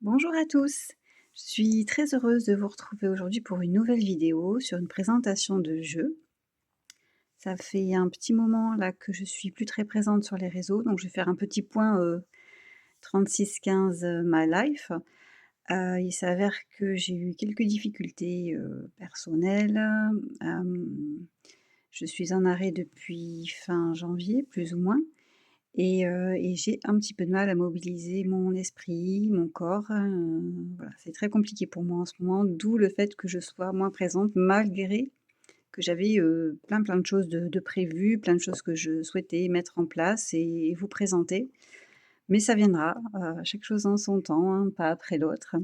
Bonjour à tous, je suis très heureuse de vous retrouver aujourd'hui pour une nouvelle vidéo sur une présentation de jeu. Ça fait un petit moment là que je suis plus très présente sur les réseaux, donc je vais faire un petit point 36-15 My Life. Il s'avère que j'ai eu quelques difficultés personnelles. Je suis en arrêt depuis fin janvier, plus ou moins. Et j'ai un petit peu de mal à mobiliser mon esprit, mon corps, voilà, c'est très compliqué pour moi en ce moment, d'où le fait que je sois moins présente malgré que j'avais, plein de choses de prévues, plein de choses que je souhaitais mettre en place et vous présenter. Mais ça viendra, chaque chose en son temps, hein, pas après l'autre.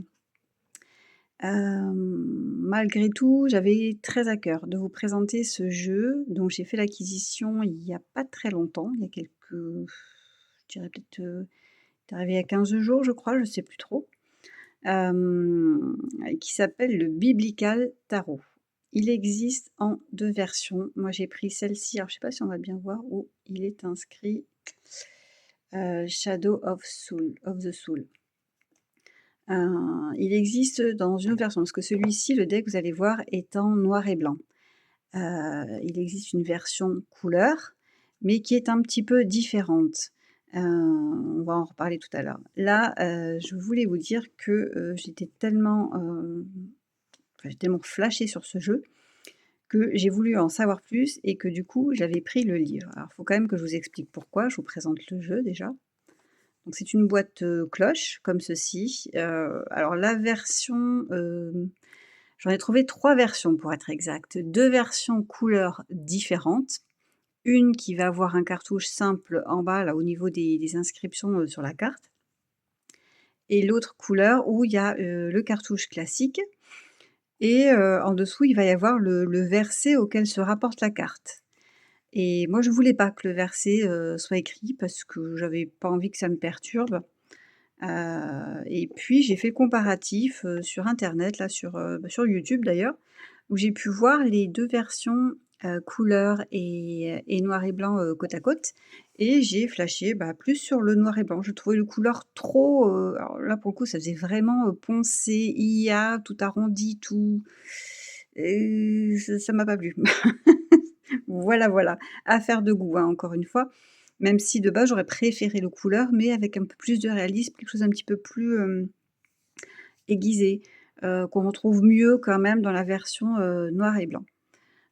Malgré tout, j'avais très à cœur de vous présenter ce jeu dont j'ai fait l'acquisition il y a pas très longtemps, il y a quelques je dirais peut-être, c'est arrivé il y a 15 jours, je crois, je sais plus trop, hem, qui s'appelle le Biblical Tarot. Il existe en 2 versions. Moi, j'ai pris celle-ci, alors je sais pas si on va bien voir où il est inscrit, Shadow of the Soul. Il existe dans une autre version, parce que celui-ci, le deck, vous allez voir, est en noir et blanc. Il existe une version couleur, mais qui est un petit peu différente. On va en reparler tout à l'heure. Là, je voulais vous dire que, j'étais tellement, enfin, j'ai tellement flashée sur ce jeu que j'ai voulu en savoir plus et que du coup, j'avais pris le livre. Alors, il faut quand même que je vous explique pourquoi. Je vous présente le jeu déjà. Donc c'est une boîte, cloche comme ceci. Alors la version, j'en ai trouvé 3 versions pour être exacte. 2 versions couleurs différentes. Une qui va avoir un cartouche simple en bas, là, au niveau des inscriptions, sur la carte et l'autre couleur où il y a, le cartouche classique et en dessous, il va y avoir le verset auquel se rapporte la carte et moi, je voulais pas que le verset, soit écrit parce que j'avais pas envie que ça me perturbe, et puis j'ai fait le comparatif, sur internet, là, sur YouTube d'ailleurs, où j'ai pu voir les 2 versions, couleur et noir et blanc, côte à côte et j'ai flashé, bah, plus sur le noir et blanc. Je trouvais le couleur trop, alors là, pour le coup, ça faisait vraiment, poncé, IA, tout arrondi, tout et ça m'a pas plu. Voilà, voilà, affaire de goût, hein, encore une fois, même si de base, j'aurais préféré le couleur, mais avec un peu plus de réalisme, quelque chose un petit peu plus, aiguisé, qu'on retrouve mieux quand même dans la version, noir et blanc.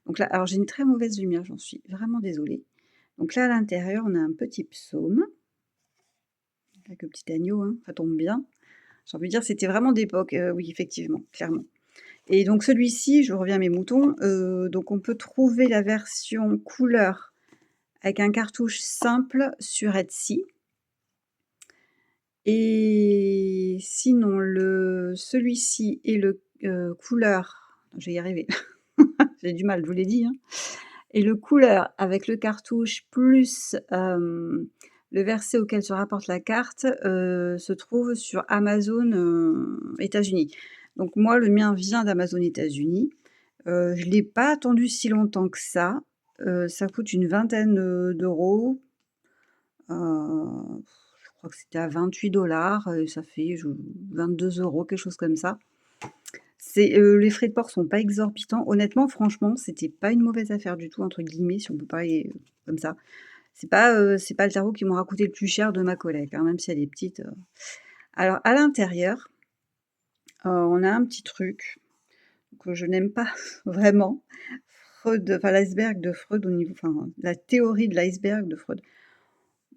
Donc là, alors j'ai une très mauvaise lumière, j'en suis vraiment désolée. Donc là, à l'intérieur, on a un petit psaume, avec le petit agneau, hein, ça tombe bien. J'ai envie de dire, c'était vraiment d'époque, oui, effectivement, clairement. Et donc celui-ci, je reviens à mes moutons, donc on peut trouver la version couleur avec un cartouche simple sur Etsy. Et sinon celui-ci et le, couleur, je vais y arriver, j'ai du mal, je vous l'ai dit, hein. Et le couleur avec le cartouche plus, le verset auquel se rapporte la carte, se trouve sur Amazon, États-Unis. Donc moi, le mien vient d'Amazon États-Unis. Je l'ai pas attendu si longtemps que ça coûte une vingtaine, d'euros. Je crois que c'était à 28 $, ça fait 22 €, quelque chose comme ça. Les frais de port sont pas exorbitants. Honnêtement, franchement, c'était pas une mauvaise affaire du tout entre guillemets, si on peut parler, comme ça. C'est pas le tarot qui m'aura coûté le plus cher de ma collègue, hein, même si elle est petite, Alors à l'intérieur, on a un petit truc que je n'aime pas vraiment. Freud, enfin l'iceberg de Freud au niveau enfin la théorie de l'iceberg de Freud.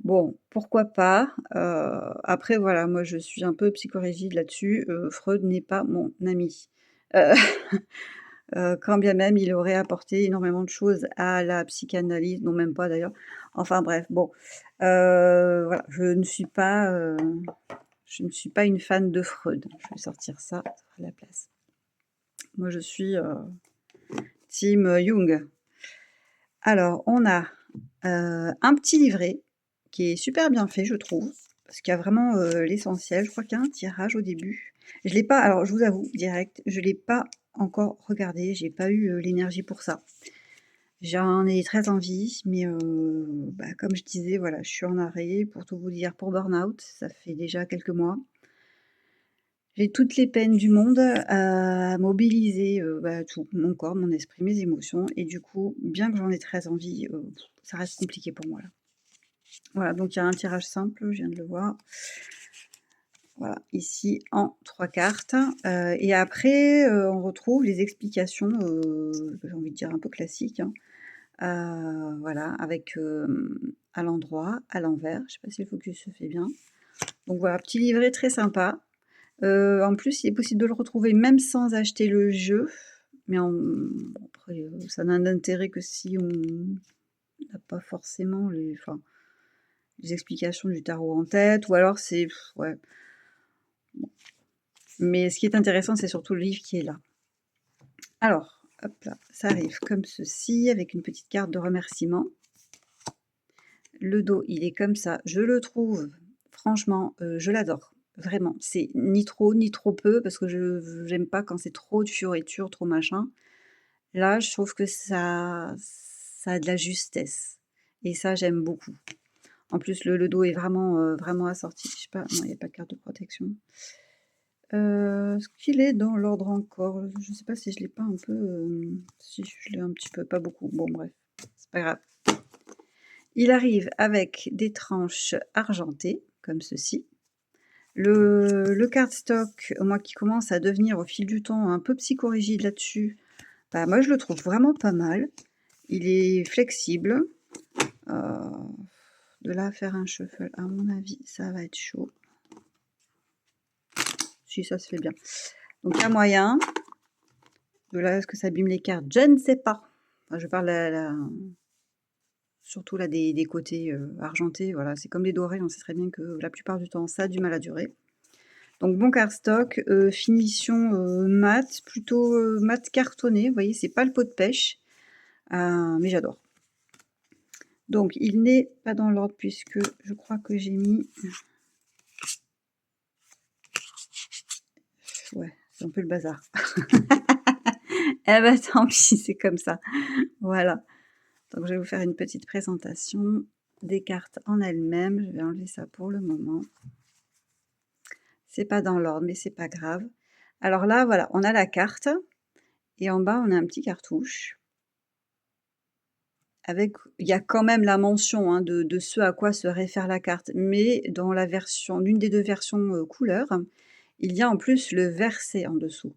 Bon, pourquoi pas? Après voilà, moi je suis un peu psychorigide là-dessus, Freud n'est pas mon ami. Heu, quand bien même il aurait apporté énormément de choses à la psychanalyse, non même pas d'ailleurs. Enfin bref, bon, voilà, je ne suis pas une fan de Freud. Je vais sortir ça, ça fera de la place. Moi je suis, team, Jung. Alors on a, un petit livret qui est super bien fait, je trouve, parce qu'il y a vraiment, l'essentiel. Je crois qu'il y a un tirage au début. Je l'ai pas alors je vous avoue direct, je l'ai pas encore regardé, j'ai pas eu, l'énergie pour ça. J'en ai très envie, mais bah, comme je disais, voilà, je suis en arrêt pour tout vous dire pour burn-out, ça fait déjà quelques mois. J'ai toutes les peines du monde à mobiliser, tout, mon corps, mon esprit, mes émotions et du coup, bien que j'en ai très envie, ça reste compliqué pour moi, là. Voilà, donc il y a un tirage simple, je viens de le voir. Voilà, ici en 3 cartes, et après, on retrouve les explications, j'ai envie de dire un peu classiques, hein. Voilà, avec, à l'endroit, à l'envers, je sais pas si le focus se fait bien. Donc voilà, petit livret très sympa. En plus, il est possible de le retrouver même sans acheter le jeu, mais après, ça n'a d'intérêt que si on n'a pas forcément les explications du tarot en tête ou alors c'est ouais. Mais ce qui est intéressant, c'est surtout le livre qui est là. Alors, hop là, ça arrive comme ceci avec une petite carte de remerciement. Le dos, il est comme ça. Je le trouve, franchement, je l'adore. Vraiment. C'est ni trop ni trop peu parce que je j'aime pas quand c'est trop de fioritures, trop machin. Là, je trouve que ça a de la justesse et ça, j'aime beaucoup. En plus, le dos est vraiment, vraiment assorti. Je sais pas, non, il y a pas de carte de protection. Est-ce qu'il est dans l'ordre encore? Je sais pas si je l'ai pas un peu, si je l'ai un petit peu, pas beaucoup. Bon bref, c'est pas grave. Il arrive avec des tranches argentées, comme ceci. Le cardstock, moi qui commence à devenir au fil du temps un peu psychorigide là-dessus, bah, moi je le trouve vraiment pas mal. Il est flexible. De là à faire un shuffle, à mon avis, ça va être chaud. Si, ça se fait bien. Donc il y a moyen. De là à ce que ça abîme les cartes, je ne sais pas. Enfin, je parle surtout là des côtés argentés, voilà, c'est comme les dorés, on sait très bien que la plupart du temps ça a du mal à durer. Donc bon cardstock, finition mat, plutôt mat cartonné, vous voyez, c'est pas le pot de pêche, mais j'adore. Donc il n'est pas dans l'ordre puisque je crois que j'ai mis... Ouais, c'est un peu le bazar. Eh ben tant pis, c'est comme ça. Voilà. Donc je vais vous faire une petite présentation des cartes en elles-mêmes. Je vais enlever ça pour le moment. C'est pas dans l'ordre, mais c'est pas grave. Alors là, voilà, on a la carte et en bas, on a un petit cartouche. Avec, il y a quand même la mention hein, de ce à quoi se réfère la carte, mais dans la version, l'une des deux versions couleur, il y a en plus le verset en dessous.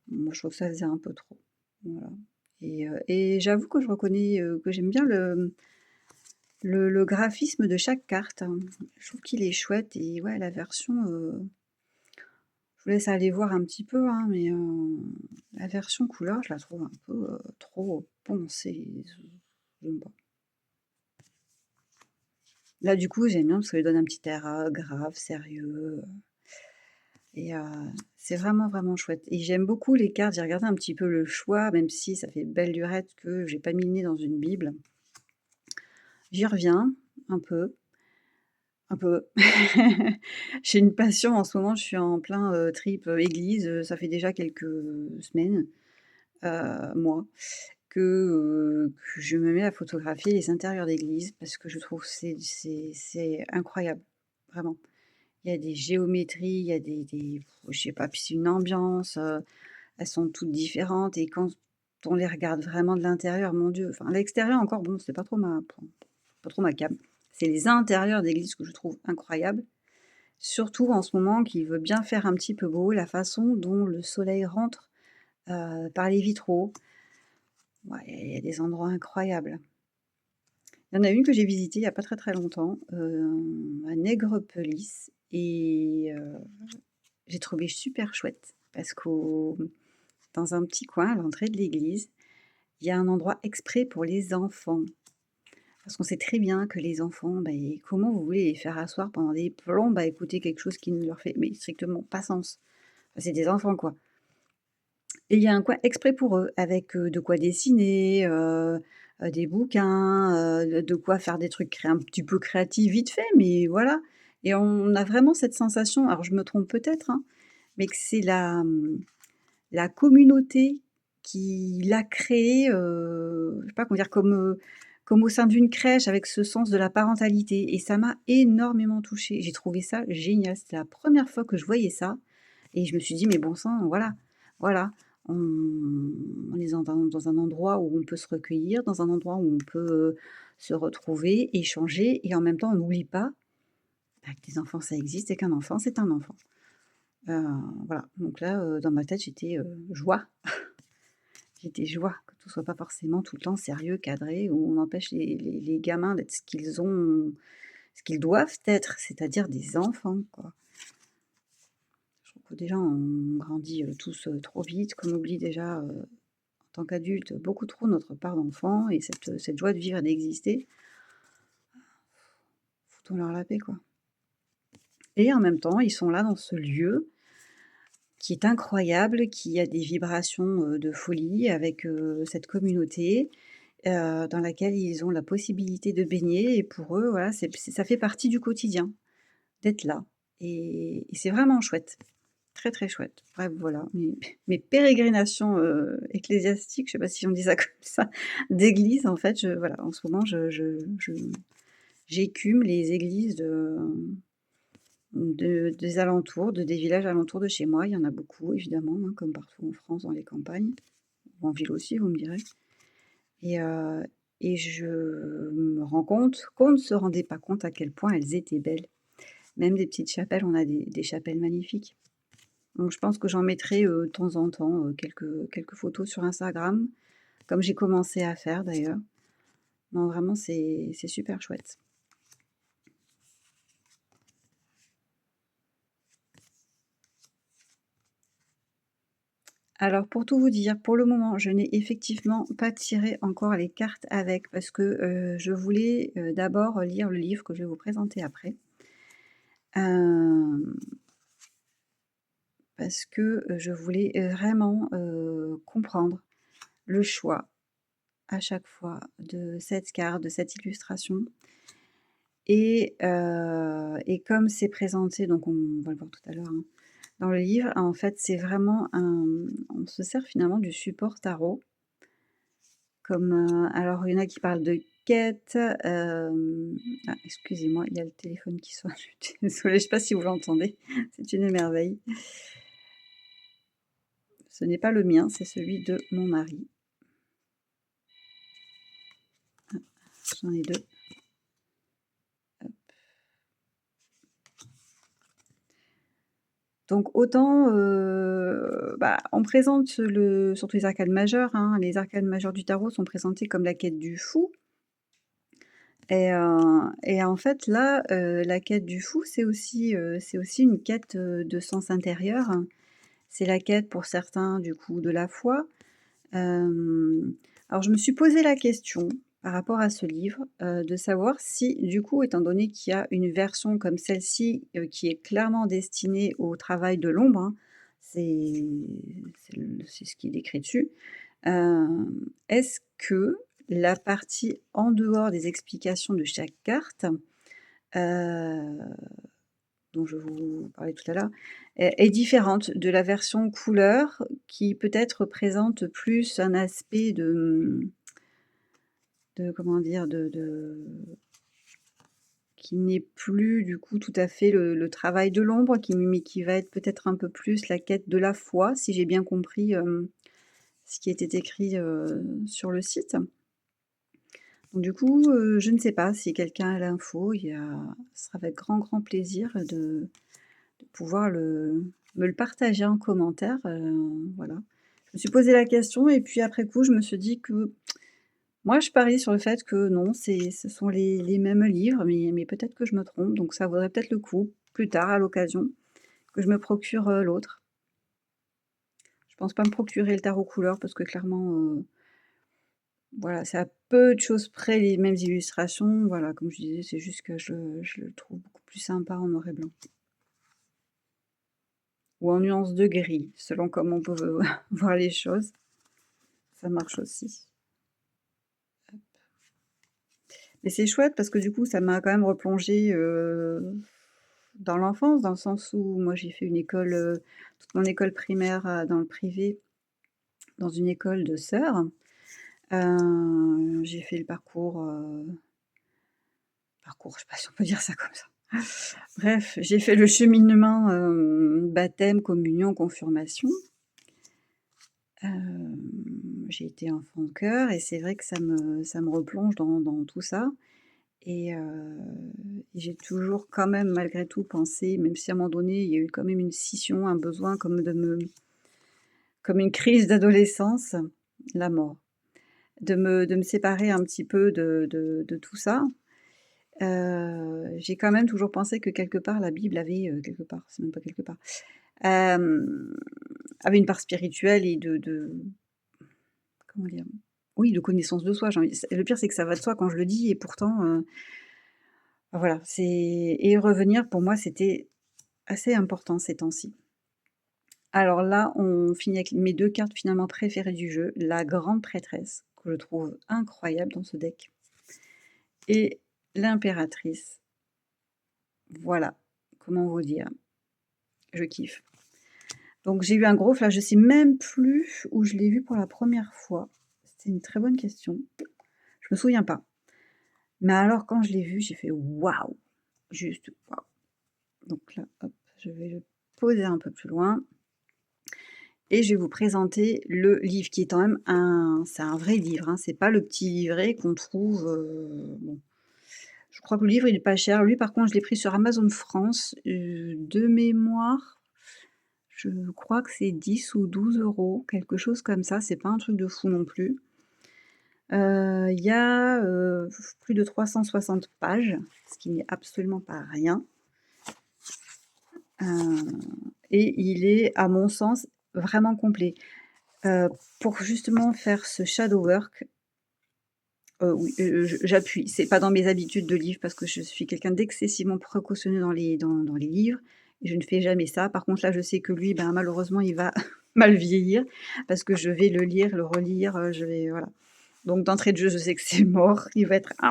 Moi, je trouve que ça faisait un peu trop. Voilà. Et j'avoue que je reconnais que j'aime bien le graphisme de chaque carte, hein. Je trouve qu'il est chouette et ouais, la version, je vous laisse aller voir un petit peu, hein, mais la version couleur, je la trouve un peu trop poncée. J'aime pas. Là, du coup, j'aime bien parce qu'elle donne un petit air grave, sérieux. Et c'est vraiment, vraiment chouette. Et j'aime beaucoup les cartes. J'ai regardé un petit peu le choix, même si ça fait belle lurette que j'ai pas mis le nez dans une Bible. J'y reviens un peu. Un peu. J'ai une passion en ce moment, je suis en plein, trip, église, ça fait déjà quelques semaines, mois, que je me mets à photographier les intérieurs d'églises parce que je trouve que c'est incroyable, vraiment. Il y a des géométries, il y a des je sais pas, puis c'est une ambiance, elles sont toutes différentes et quand on les regarde vraiment de l'intérieur, mon Dieu, enfin l'extérieur encore bon, c'est pas trop ma came. C'est les intérieurs d'églises que je trouve incroyables. Surtout en ce moment qu'il veut bien faire un petit peu beau, la façon dont le soleil rentre, par les vitraux. Ouais, il y a des endroits incroyables. Il y en a une que j'ai visitée il y a pas très, très longtemps, à Nègrepelisse et j'ai trouvé super chouette parce dans un petit coin à l'entrée de l'église, il y a un endroit exprès pour les enfants. Parce qu'on sait très bien que les enfants, comment vous voulez les faire asseoir pendant des plombs à écouter quelque chose qui ne leur fait mais strictement pas sens? Enfin, c'est des enfants, quoi. Et il y a un coin exprès pour eux, avec, de quoi dessiner, des bouquins, de quoi faire des trucs un petit peu créatifs vite fait, mais voilà. Et on a vraiment cette sensation, alors je me trompe peut-être, hein, mais que c'est la communauté qui l'a créé, je sais pas comment dire, comme au sein d'une crèche avec ce sens de la parentalité et ça m'a énormément touchée. J'ai trouvé ça génial. C'était la première fois que je voyais ça et je me suis dit: «Mais bon sang, voilà, voilà, on on est dans un endroit où on peut se recueillir, dans un endroit où on peut, se retrouver, échanger et en même temps on n'oublie pas, bah, que des enfants ça existe et qu'un enfant c'est un enfant». Heu, voilà, donc là, dans ma tête j'étais, joie. J'étais joie, que tout soit pas forcément tout le temps sérieux, cadré, où on empêche les gamins d'être ce qu'ils doivent être, c'est-à-dire des enfants, quoi. Je trouve que déjà on grandit, tous, trop vite, qu'on oublie déjà, en tant qu'adulte, beaucoup trop notre part d'enfant et cette joie de vivre et d'exister. Foutons-leur la paix, quoi. Et en même temps, ils sont là dans ce lieu qui est incroyable, qui a des vibrations, de folie avec, cette communauté, dans laquelle ils ont la possibilité de baigner et pour eux, voilà, c'est ça fait partie du quotidien, d'être là et c'est vraiment chouette, très, très chouette. Bref, voilà, mes pérégrinations, ecclésiastiques, je sais pas si on dit ça comme ça, d'église, en fait, voilà, en ce moment, j'écume les églises des alentours, des villages alentours de chez moi. Il y en a beaucoup évidemment, hein, comme partout en France, dans les campagnes, ou en ville aussi, vous me direz. Et je me rends compte qu'on ne se rendait pas compte à quel point elles étaient belles. Même des petites chapelles, on a des chapelles magnifiques. Donc je pense que j'en mettrai, de temps en temps, quelques photos sur Instagram, comme j'ai commencé à faire d'ailleurs. Non, vraiment c'est super chouette. Alors pour tout vous dire, pour le moment, je n'ai effectivement pas tiré encore les cartes avec parce que, je voulais, d'abord lire le livre que je vais vous présenter après. Hem Parce que, je voulais, vraiment, comprendre le choix à chaque fois de cette carte, de cette illustration et comme c'est présenté, donc on va le voir tout à l'heure, hein, dans le livre, en fait, c'est vraiment on se sert finalement du support tarot comme, alors il y en a qui parlent de quête, ah excusez-moi, il y a le téléphone qui sonne, je suis désolée, je sais pas si vous l'entendez, c'est une merveille. Ce n'est pas le mien, c'est celui de mon mari. J'en ai 2. Donc autant, bah, on présente surtout les arcanes majeures, hein, les arcanes majeures du tarot sont présentées comme la quête du fou et en fait là, la quête du fou, c'est aussi une quête, de sens intérieur. C'est la quête pour certains du coup de la foi. Alors je me suis posé la question par rapport à ce livre, de savoir si du coup, étant donné qu'il y a une version comme celle-ci, qui est clairement destinée au travail de l'ombre, hein, c'est c'est ce qui est décrit dessus. Est-ce que la partie en dehors des explications de chaque carte, heu, dont je vous parlais tout à l'heure, est différente de la version couleur qui peut-être présente plus un aspect de comment dire? Qui n'est plus du coup tout à fait le travail de l'ombre, mais qui va être peut-être un peu plus la quête de la foi, si j'ai bien compris, ce qui était écrit, sur le site. Donc du coup, je ne sais pas si quelqu'un a l'info, ce sera avec grand, grand plaisir de pouvoir me le partager en commentaire, voilà. Je me suis posé la question et puis après coup, je me suis dit que moi, je parie sur le fait que non, ce sont les mêmes livres, mais peut-être que je me trompe, donc ça vaudrait peut-être le coup, plus tard, à l'occasion, que je me procure, l'autre. Je pense pas me procurer le tarot couleur parce que clairement, voilà, c'est à peu de choses près les mêmes illustrations. Voilà, comme je disais, c'est juste que je le trouve beaucoup plus sympa en noir et blanc ou en nuance de gris, selon comment on peut voir les choses, ça marche aussi. Mais c'est chouette parce que du coup, ça m'a quand même replongée, dans l'enfance, dans le sens où moi j'ai fait une école, toute mon école primaire, dans le privé, dans une école de sœurs. J'ai fait le parcours, je sais pas si on peut dire ça comme ça. Bref, j'ai fait le cheminement, baptême, communion, confirmation. J'ai été enfant de chœur et c'est vrai que ça me replonge dans tout ça et j'ai toujours quand même malgré tout pensé, même si à un moment donné, il y a eu quand même une scission, un besoin comme une crise d'adolescence, la mort, de me séparer un petit peu de tout ça. J'ai quand même toujours pensé que quelque part la Bible avait, quelque part, c'est même pas quelque part, hem, avait une part spirituelle et de comment dire? Oui, de connaissance de soi, j'ai envie le pire, c'est que ça va de soi quand je le dis et pourtant, voilà, c'est et revenir pour moi, c'était assez important ces temps-ci. Alors là, on finit avec mes 2 cartes finalement préférées du jeu, la grande prêtresse, que je trouve incroyable dans ce deck et l'impératrice. Voilà, comment vous dire? Je kiffe. Donc j'ai eu un gros flash, je sais même plus où je l'ai vu pour la première fois. C'est une très bonne question. Je me souviens pas. Mais alors quand je l'ai vu, j'ai fait: «Waouh!» Juste waouh! Donc là, hop, je vais le poser un peu plus loin et je vais vous présenter le livre qui est quand même c'est un vrai livre, hein, c'est pas le petit livret qu'on trouve, bon, je crois que le livre il est pas cher. Lui par contre, je l'ai pris sur Amazon France, de mémoire, je crois que c'est 10 ou 12 €, quelque chose comme ça, c'est pas un truc de fou non plus. Il y a, plus de 360 pages, ce qui n'est absolument pas rien. Et il est, à mon sens, vraiment complet. Pour justement faire ce shadow work, oui, j'appuie. C'est pas dans mes habitudes de livre parce que je suis quelqu'un d'excessivement précautionneux dans les livres et je ne fais jamais ça. Par contre, là, je sais que lui, ben, malheureusement, il va mal vieillir parce que je vais le lire, le relire, je vais voilà. Donc d'entrée de jeu, je sais que c'est mort. Il va être heu,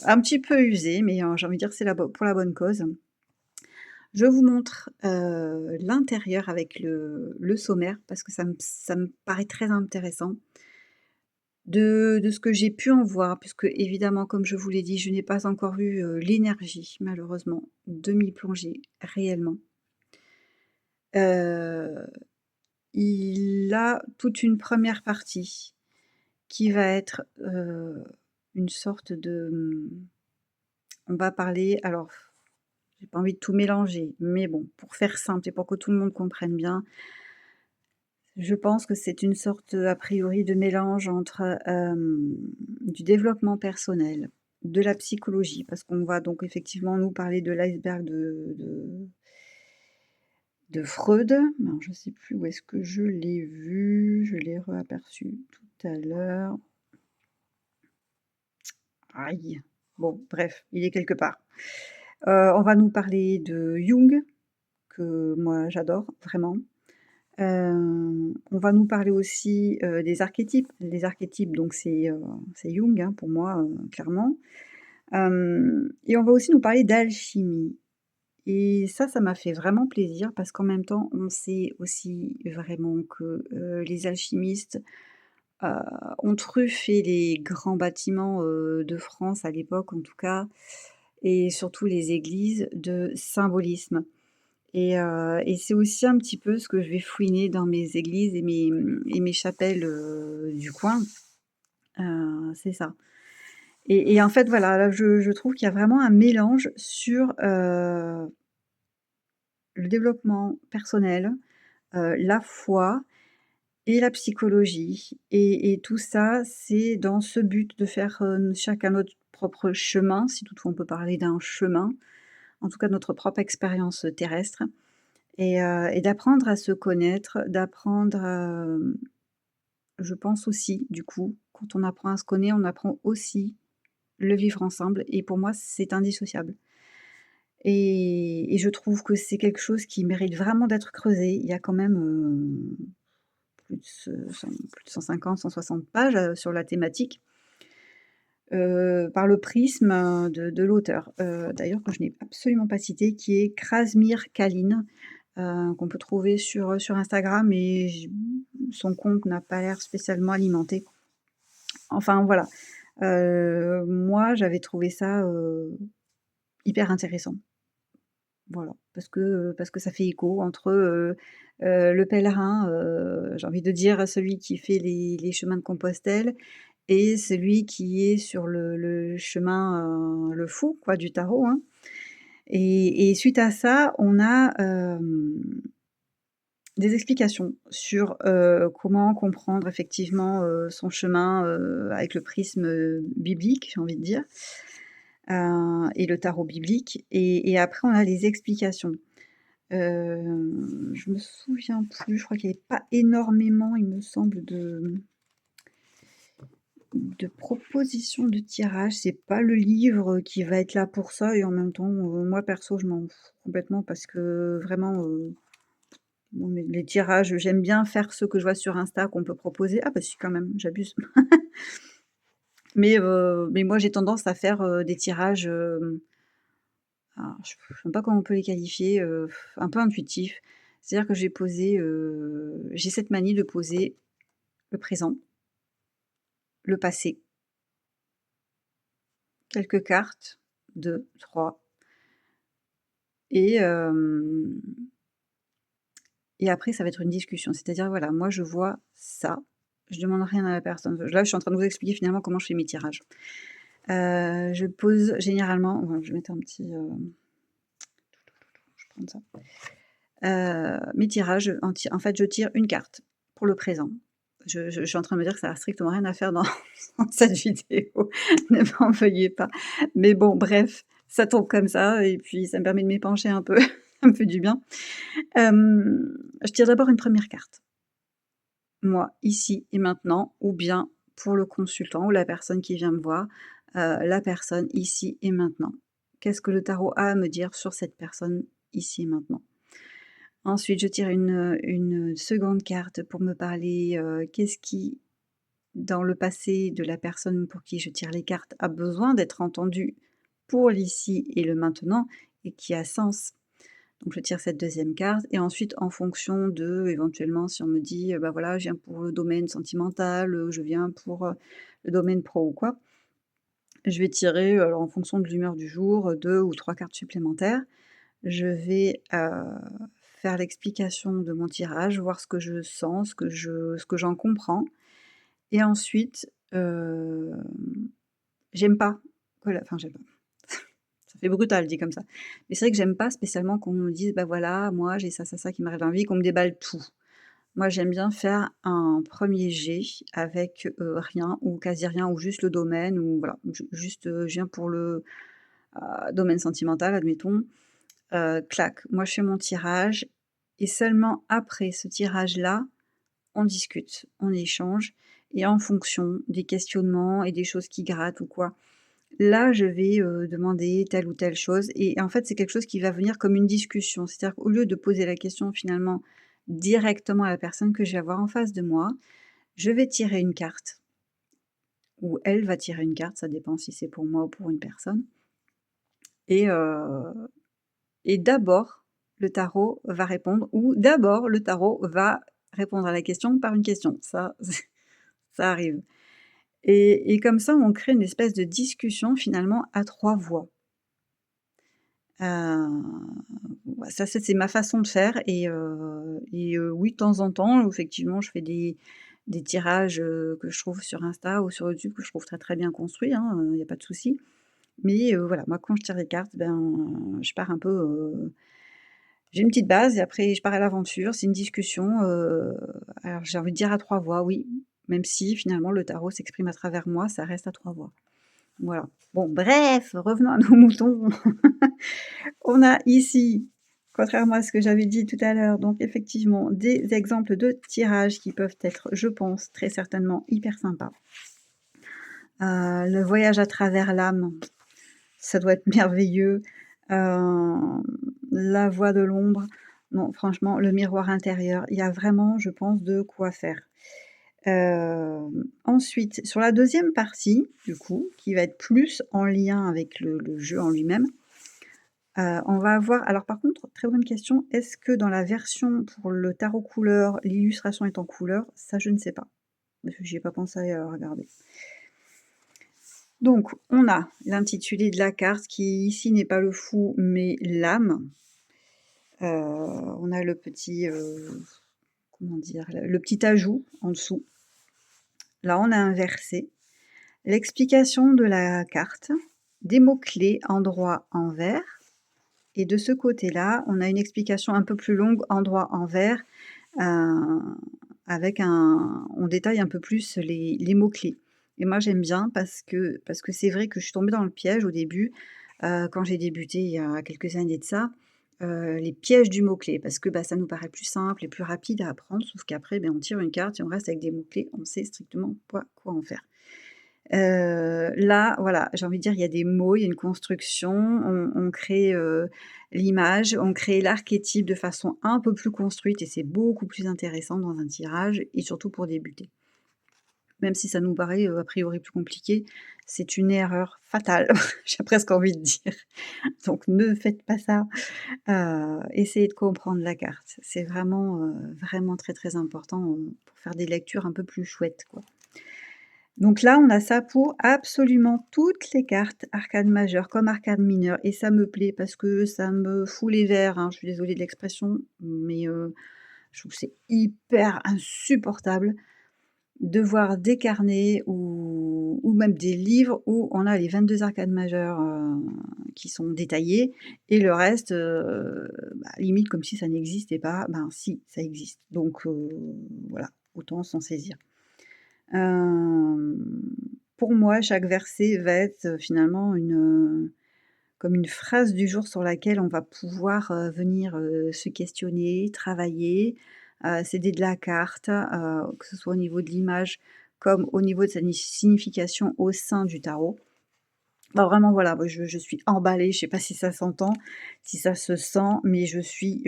un petit peu usé, mais j'ai envie de dire, c'est pour la bonne cause. Je vous montre, l'intérieur avec le sommaire parce que ça me paraît très intéressant. De ce que j'ai pu en voir, puisque évidemment, comme je vous l'ai dit, je n'ai pas encore eu, l'énergie malheureusement de m'y plonger réellement. Heu, il a toute une première partie qui va être, une sorte de, on va parler alors, j'ai pas envie de tout mélanger, mais bon, pour faire simple et pour que tout le monde comprenne bien, je pense que c'est une sorte, a priori, de mélange entre, du développement personnel, de la psychologie, parce qu'on va donc effectivement nous parler de l'iceberg de Freud. Alors je ne sais plus où est-ce que je l'ai vu, je l'ai reaperçu tout à l'heure. Aïe! Bon bref, il est quelque part. On va nous parler de Jung, que moi j'adore vraiment. On va nous parler aussi, des archétypes. Les archétypes donc c'est Jung, hein, pour moi, clairement. Et on va aussi nous parler d'alchimie et ça m'a fait vraiment plaisir parce qu'en même temps, on sait aussi vraiment que, les alchimistes, heu, ont truffé les grands bâtiments, de France à l'époque en tout cas et surtout les églises de symbolisme. Et c'est aussi un petit peu ce que je vais fouiner dans mes églises et mes chapelles, du coin, c'est ça. Et en fait, voilà, là, je trouve qu'il y a vraiment un mélange sur, le développement personnel, la foi et la psychologie et tout ça, c'est dans ce but de faire, chacun notre propre chemin, si toutefois on peut parler d'un chemin, en tout cas notre propre expérience, terrestre. Et d'apprendre à se connaître, d'apprendre, je pense aussi, du coup, quand on apprend à se connaître, on apprend aussi le vivre ensemble et pour moi, c'est indissociable. Et je trouve que c'est quelque chose qui mérite vraiment d'être creusé. Il y a quand même, plus de 150-160 pages, sur la thématique, par le prisme, de l'auteur, d'ailleurs que je n'ai absolument pas cité, qui est Krasimir Kalin. Qu'on peut trouver sur Instagram et son compte n'a pas l'air spécialement alimenté. Enfin voilà, moi j'avais trouvé ça, hyper intéressant. Voilà, parce que ça fait écho entre, le pèlerin, j'ai envie de dire celui qui fait les chemins de Compostelle et celui qui est sur le chemin, le fou quoi du tarot, hein. Et suite à ça, on a, des explications sur, comment comprendre effectivement, son chemin, avec le prisme, biblique, j'ai envie de dire, et le tarot biblique et après on a les explications. Je me souviens plus, je crois qu'il y avait pas énormément, il me semble, de propositions de tirage. C'est pas le livre qui va être là pour ça et en même temps, moi perso, je m'en fous complètement parce que vraiment, bon les tirages, j'aime bien faire ceux que je vois sur Insta qu'on peut proposer. Ah bah si quand même, j'abuse. Mais moi j'ai tendance à faire, des tirages, alors je sais même pas comment on peut les qualifier, un peu intuitifs. C'est-à-dire que j'ai cette manie de poser le présent, le passé, quelques cartes, 2, 3 et et après ça va être une discussion. C'est-à-dire, voilà, moi je vois ça, je demande rien à la personne. Là, je suis en train de vous expliquer finalement comment je fais mes tirages. Je pose généralement ouais, je vais mettre un petit, je vais prendre ça. Mes tirages, en fait, je tire une carte pour le présent. Je suis en train de me dire que ça a strictement rien à faire dans dans cette vidéo, ne m'en veuillez pas. Mais bon, bref, ça tombe comme ça et puis ça me permet de m'épancher un peu, ça me fait du bien. Je tire d'abord une première carte. Moi, ici et maintenant, ou bien pour le consultant ou la personne qui vient me voir, la personne ici et maintenant. Qu'est-ce que le tarot a à me dire sur cette personne ici et maintenant? Ensuite, je tire une seconde carte pour me parler, qu'est-ce qui, dans le passé de la personne pour qui je tire les cartes, a besoin d'être entendu pour l'ici et le maintenant et qui a sens. Donc je tire cette deuxième carte et ensuite en fonction de, éventuellement, si on me dit, bah, voilà, je viens pour le domaine sentimental, je viens pour, le domaine pro ou quoi, je vais tirer, alors en fonction de l'humeur du jour, 2 ou 3 cartes supplémentaires. Je vais, faire l'explication de mon tirage, voir ce que je sens, ce que j'en comprends et ensuite, j'aime pas que la enfin j'aime pas, ça fait brutal dit comme ça. Mais c'est vrai que j'aime pas spécialement qu'on me dise: «Bah voilà, moi j'ai ça qui m'arrive dans la vie», qu'on me déballe tout. Moi j'aime bien faire un premier jet avec, rien ou quasi rien ou juste le domaine ou voilà, juste, je viens pour le, domaine sentimental admettons. Clac, moi je fais mon tirage et seulement après ce tirage-là, on discute, on échange et en fonction des questionnements et des choses qui grattent ou quoi, là je vais, demander telle ou telle chose et en fait c'est quelque chose qui va venir comme une discussion. C'est-à-dire qu'au lieu de poser la question finalement directement à la personne que je vais avoir en face de moi, je vais tirer une carte ou elle va tirer une carte, ça dépend si c'est pour moi ou pour une personne et heu et d'abord, le tarot va répondre ou d'abord le tarot va répondre à la question par une question. Ça, ça arrive et comme ça, on crée une espèce de discussion finalement à 3 voix. Ouais, ça c'est ma façon de faire et oui, de temps en temps, effectivement, je fais des tirages, que je trouve sur Insta ou sur YouTube que je trouve très, très bien construits, hein, il y a pas de souci. Mais voilà, moi quand je tire les cartes, ben, je pars un peu, j'ai une petite base et après je pars à l'aventure. C'est une discussion, alors j'ai envie de dire à 3 voix, oui, même si finalement le tarot s'exprime à travers moi, ça reste à 3 voix. Voilà. Bon bref, revenons à nos moutons. On a ici, contrairement à ce que j'avais dit tout à l'heure, donc effectivement des exemples de tirages qui peuvent être, je pense, très certainement hyper sympas. Le voyage à travers l'âme, ça doit être merveilleux. La voix de l'ombre, non franchement, le miroir intérieur, il y a vraiment, je pense, de quoi faire. Ensuite, sur la deuxième partie, du coup, qui va être plus en lien avec le jeu en lui-même, on va avoir alors par contre, très bonne question, est-ce que dans la version pour le tarot couleur, l'illustration est en couleur? Ça, je ne sais pas. Parce que j'y ai pas pensé à regarder. Donc on a l'intitulé de la carte qui ici n'est pas le fou, mais l'âme. On a le petit, comment dire? Le petit ajout en dessous. Là, on a un verset, l'explication de la carte, des mots-clés endroit, envers et de ce côté-là, on a une explication un peu plus longue endroit, envers, heu, avec on détaille un peu plus les mots-clés et moi j'aime bien parce que c'est vrai que je suis tombée dans le piège au début, quand j'ai débuté il y a quelques années de ça, les pièges du mot-clé parce que, bah, ça nous paraît plus simple et plus rapide à apprendre sauf qu'après, beh, on tire une carte et on reste avec des mots-clés, on sait strictement pas quoi en faire. Là, voilà, j'ai envie de dire, il y a des mots, il y a une construction, on crée, l'image, on crée l'archétype de façon un peu plus construite et c'est beaucoup plus intéressant dans un tirage et surtout pour débuter. Même si ça nous paraît, a priori plus compliqué, c'est une erreur fatale, j'ai presque envie de dire. Donc ne faites pas ça, essayez de comprendre la carte. C'est vraiment, vraiment très, très important, pour faire des lectures un peu plus chouettes, quoi. Donc là, on a ça pour absolument toutes les cartes arcane majeure comme arcane mineure et ça me plaît parce que ça me fout les verres, hein, je suis désolée de l'expression, mais je trouve que c'est hyper insupportable de voir des carnets ou même des livres où on a les 22 arcanes majeures, qui sont détaillés et le reste, bah, limite comme si ça n'existait pas. Ben si, ça existe donc voilà, autant s'en saisir. Hem, pour moi, chaque verset va être, finalement comme une phrase du jour sur laquelle on va pouvoir, venir, se questionner, travailler, s'aider de la carte, que ce soit au niveau de l'image comme au niveau de sa signification au sein du tarot. Bah, vraiment voilà, moi je suis emballée, je sais pas si ça s'entend, si ça se sent, mais je suis,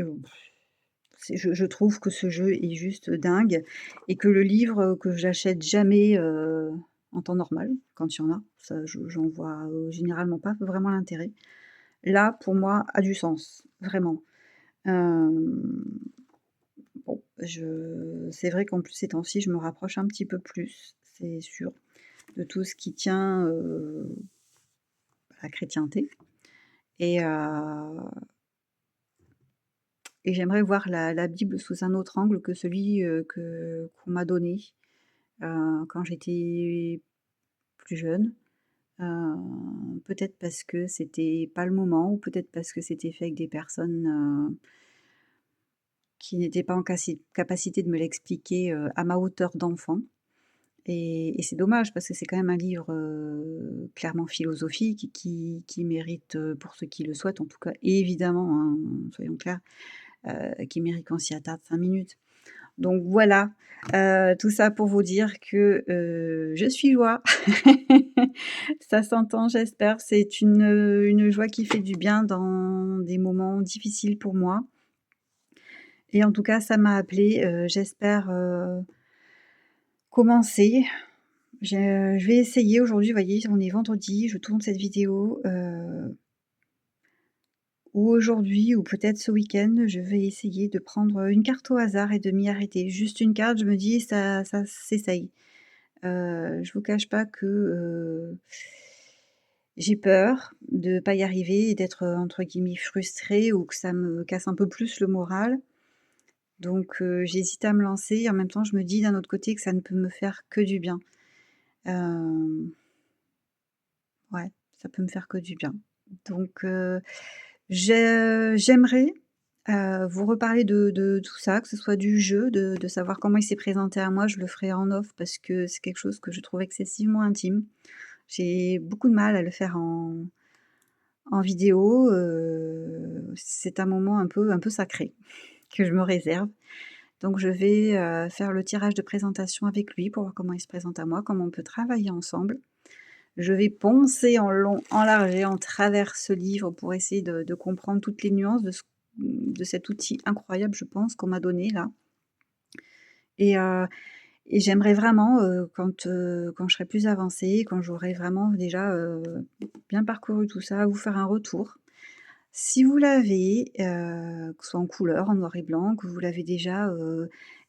je trouve que ce jeu est juste dingue et que le livre, que j'achète jamais, en temps normal, quand il y en a, ça j'en vois, généralement pas vraiment l'intérêt. Là, pour moi, a du sens, vraiment. Hem, bon, c'est vrai qu'en plus ces temps-ci, je me rapproche un petit peu plus, c'est sûr, de tout ce qui tient, à la chrétienté et j'aimerais voir la Bible sous un autre angle que celui, qu'on m'a donné. Quand j'étais plus jeune, heu, peut-être parce que c'était pas le moment ou peut-être parce que c'était fait avec des personnes, qui n'étaient pas en capacité de me l'expliquer, à ma hauteur d'enfant et c'est dommage parce que c'est quand même un livre, clairement philosophique qui mérite, pour ceux qui le souhaitent en tout cas évidemment, hein, soyons clairs, qui mérite qu'on s'y attarde 5 minutes. Donc voilà, tout ça pour vous dire que, je suis joie. Ça s'entend, j'espère. C'est une joie qui fait du bien dans des moments difficiles pour moi et en tout cas, ça m'a appelée, j'espère, commencer. Je vais essayer aujourd'hui, vous voyez, on est vendredi, je tourne cette vidéo, ou aujourd'hui ou peut-être ce week-end, je vais essayer de prendre, une carte au hasard et de m'y arrêter. Juste une carte, je me dis: «Ça s'essaye». Je vous cache pas que, j'ai peur de pas y arriver et d'être, entre guillemets «frustrée» ou que ça me casse un peu plus le moral. Donc j'hésite à me lancer et en même temps je me dis d'un autre côté que ça ne peut me faire que du bien. Hem, ouais, ça peut me faire que du bien. Donc j'aimerais, vous reparler de tout ça, que ce soit du jeu, de savoir comment il s'est présenté à moi. Je le ferai en off parce que c'est quelque chose que je trouve excessivement intime. J'ai beaucoup de mal à le faire en vidéo, c'est un moment un peu sacré que je me réserve. Donc je vais, faire le tirage de présentation avec lui pour voir comment il se présente à moi, comment on peut travailler ensemble. Je vais poncer en long, en large et en travers ce livre pour essayer de comprendre toutes les nuances de cet outil incroyable, je pense, qu'on m'a donné là et j'aimerais vraiment, quand je serai plus avancée, quand j'aurai vraiment déjà, bien parcouru tout ça, vous faire un retour. Si vous l'avez, que ce soit en couleur, en noir et blanc, que vous l'avez déjà,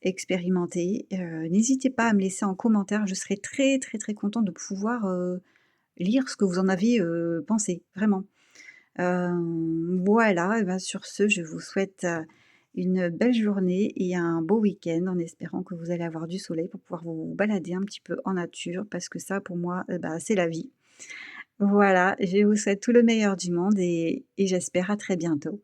expérimenté, n'hésitez pas à me laisser en commentaire. Je serai très, très, très contente de pouvoir, lire ce que vous en avez, pensé, vraiment. Voilà et bah, sur ce, je vous souhaite, une belle journée et un beau week-end en espérant que vous allez avoir du soleil pour pouvoir vous balader un petit peu en nature parce que ça pour moi, bah, c'est la vie. Voilà, je vous souhaite tout le meilleur du monde et j'espère à très bientôt.